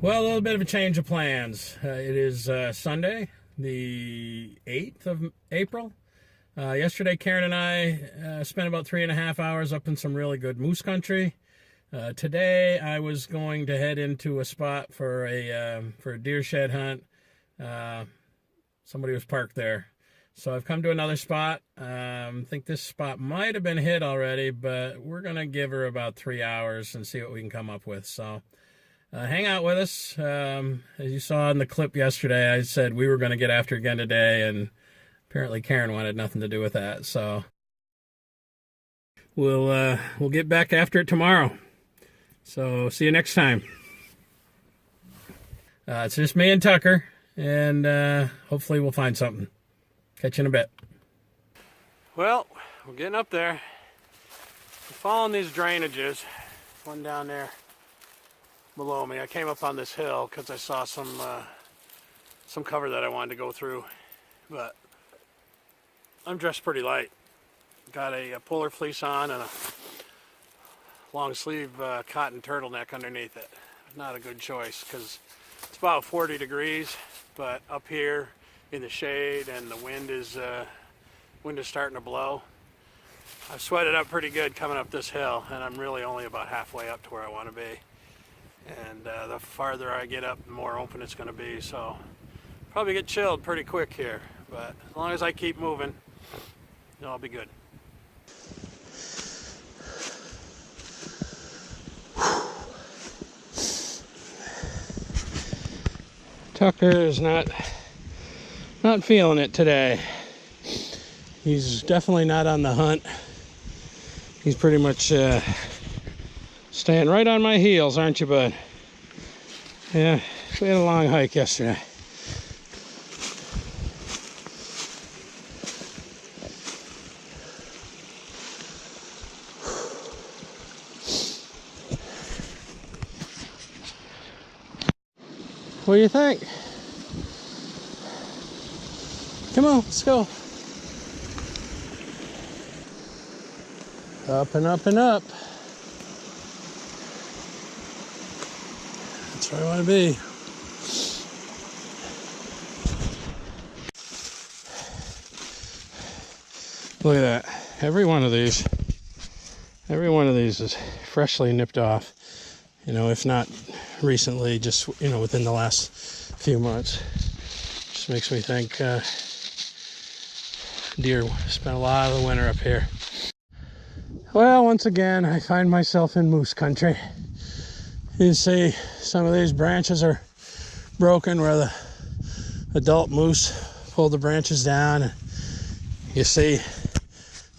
Well, a little bit of a change of plans. It is Sunday, the 8th of April. Yesterday, Karen and I spent about 3.5 hours up in some really good moose country. Today, I was going to head into a spot for a deer shed hunt. Somebody was parked there. So I've come to another spot. I think this spot might have been hit already, but we're going to give her about 3 hours and see what we can come up with. So hang out with us. As you saw in the clip yesterday, I said we were going to get after again today, and apparently Karen wanted nothing to do with that. So we'll get back after it tomorrow. So see you next time. It's just me and Tucker, and hopefully we'll find something. Catch you in a bit. Well, we're getting up there. We're following these drainages. One down there below me. I came up on this hill because I saw some cover that I wanted to go through, but I'm dressed pretty light. Got a polar fleece on and a long sleeve cotton turtleneck underneath it. Not a good choice because it's about 40 degrees, but up here in the shade and the wind is starting to blow. I've sweated up pretty good coming up this hill, and I'm really only about halfway up to where I want to be. And the farther I get up, the more open it's going to be. So probably get chilled pretty quick here, but as long as I keep moving, it'll be good. Tucker is not feeling it today. He's definitely not on the hunt. He's pretty much staying right on my heels, aren't you, bud? Yeah, we had a long hike yesterday. What do you think? Come on, let's go. Up and up and up. That's where I want to be. Look at that. Every one of these is freshly nipped off. You know, if not recently, just, you know, within the last few months. Just makes me think deer spent a lot of the winter up here. Well, once again, I find myself in moose country. You see some of these branches are broken where the adult moose pulled the branches down. You see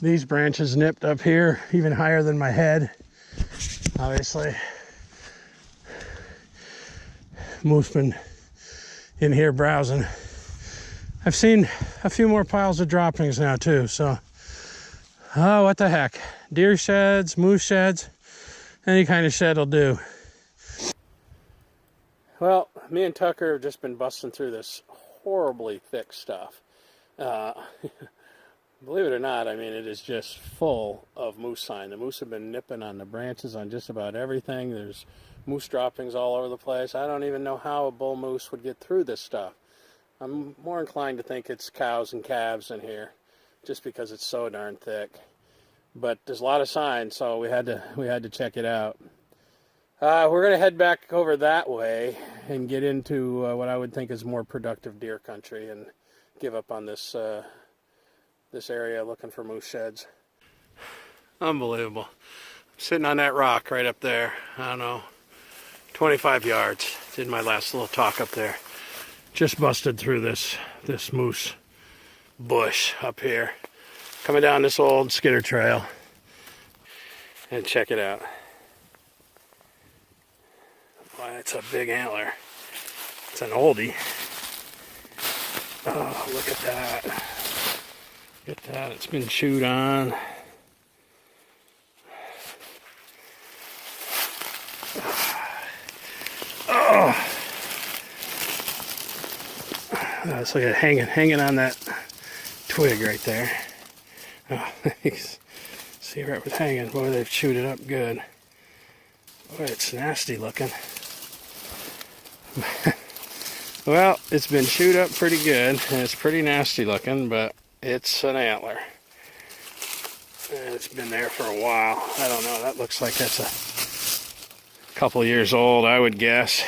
these branches nipped up here, even higher than my head. Obviously, moose been in here browsing. I've seen a few more piles of droppings now too, so oh, what the heck. Deer sheds, moose sheds, any kind of shed will do. Well, me and Tucker have just been busting through this horribly thick stuff. Believe it or not, I mean, it is just full of moose sign. The moose have been nipping on the branches on just about everything. There's moose droppings all over the place. I don't even know how a bull moose would get through this stuff. I'm more inclined to think it's cows and calves in here, just because it's so darn thick. But there's a lot of signs, so we had to check it out. We're going to head back over that way and get into what I would think is more productive deer country and give up on this this area looking for moose sheds. Unbelievable. I'm sitting on that rock right up there. I don't know, 25 yards. Did my last little talk up there. Just busted through this moose bush up here. Coming down this old skidder trail. And check it out. Boy, it's a big antler. It's an oldie. Oh, look at that. Look at that. It's been chewed on. Oh. Let's look at it hanging on that twig right there. Oh, thanks. See where it was hanging. Boy, they've chewed it up good. Boy, it's nasty looking. Well, it's been chewed up pretty good, and it's pretty nasty looking, but it's an antler. And it's been there for a while. I don't know, that looks like that's a couple years old, I would guess.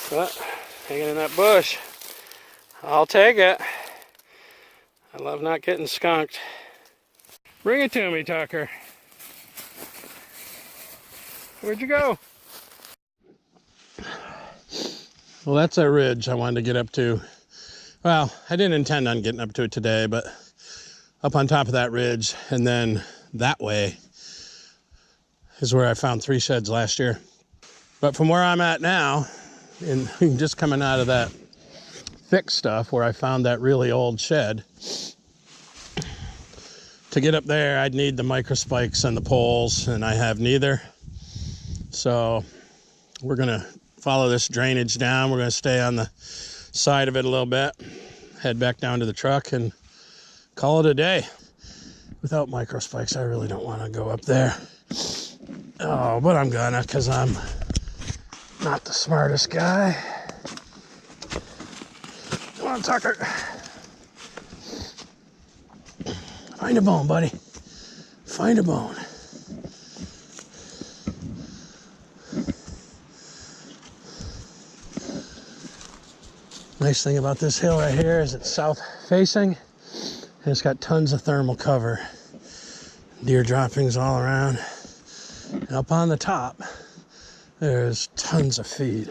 But, hanging in that bush. I'll take it. I love not getting skunked. Bring it to me, Tucker. Where'd you go? Well, that's a ridge I wanted to get up to. Well, I didn't intend on getting up to it today, but up on top of that ridge and then that way is where I found 3 sheds last year. But from where I'm at now, and just coming out of that thick stuff where I found that really old shed, to get up there I'd need the microspikes and the poles, and I have neither. So we're gonna follow this drainage down. We're gonna stay on the side of it a little bit, head back down to the truck and call it a day. Without microspikes I really don't want to go up there. Oh, but I'm gonna, because I'm not the smartest guy. Come on, Tucker. Find a bone, buddy. Find a bone. Nice thing about this hill right here is it's south facing, and it's got tons of thermal cover. Deer droppings all around. And up on the top, there's tons of feed.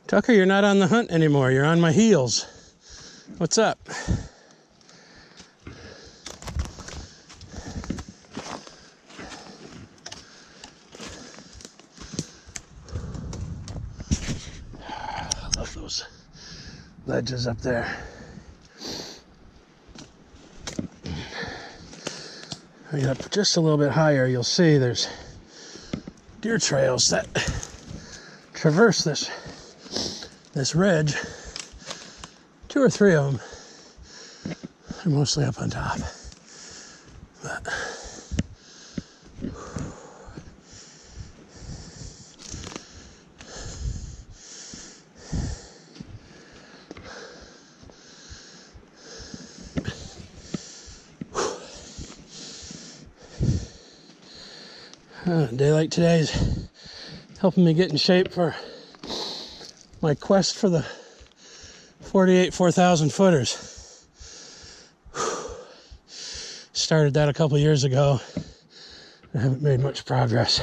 Tucker, you're not on the hunt anymore. You're on my heels. What's up? I love those ledges up there. I get up just a little bit higher, you'll see there's deer trails that traverse this ridge. 2 or 3 of them are mostly up on top. But a day like today is helping me get in shape for my quest for the 48 4,000 footers. Started that a couple years ago. I haven't made much progress.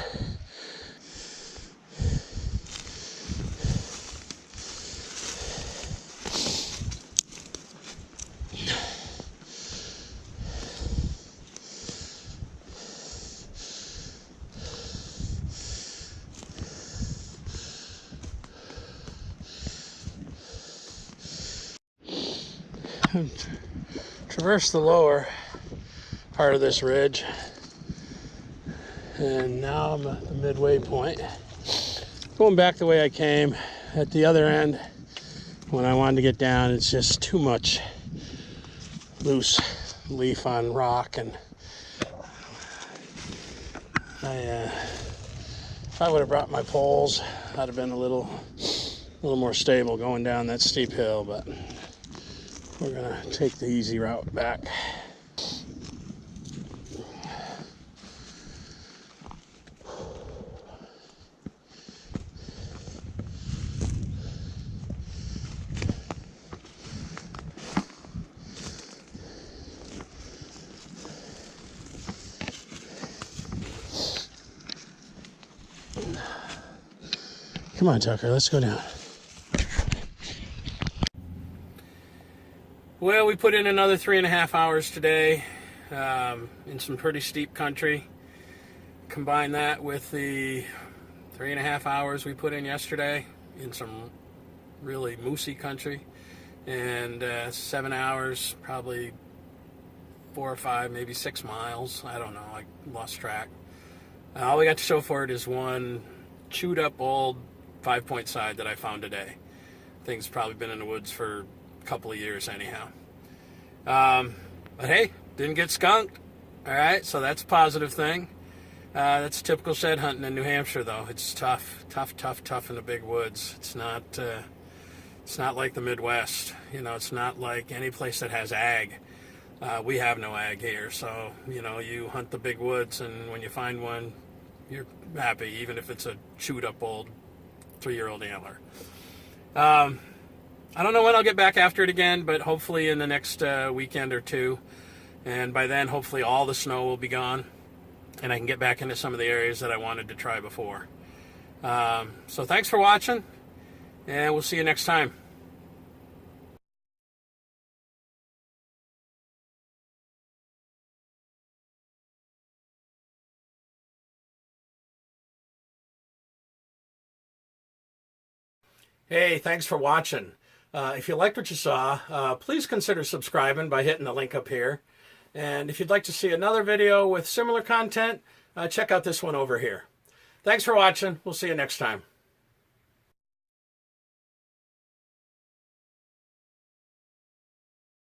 Traversed the lower part of this ridge, and now I'm at the midway point. Going back the way I came. At the other end, when I wanted to get down, it's just too much loose leaf on rock, and if I would have brought my poles, I'd have been a little more stable going down that steep hill, but we're gonna take the easy route back. Come on, Tucker, let's go down. Well, we put in another 3.5 hours today in some pretty steep country. Combine that with the 3.5 hours we put in yesterday in some really moosey country, and 7 hours, probably 4 or 5, maybe 6 miles. I don't know. I lost track. All we got to show for it is one chewed up old 5-point side that I found today. Thing's probably been in the woods for a couple of years anyhow. But hey, didn't get skunked. All right, so that's a positive thing. That's typical shed hunting in New Hampshire, though. It's tough in the big woods. It's not like the Midwest. You know, it's not like any place that has ag. We have no ag here, so, you know, you hunt the big woods, and when you find one, you're happy, even if it's a chewed up old 3-year-old antler. I don't know when I'll get back after it again, but hopefully in the next weekend or two. And by then, hopefully all the snow will be gone, and I can get back into some of the areas that I wanted to try before. So thanks for watching, and we'll see you next time. Hey, thanks for watching. If you liked what you saw, please consider subscribing by hitting the link up here. And if you'd like to see another video with similar content, check out this one over here. Thanks for watching. We'll see you next time.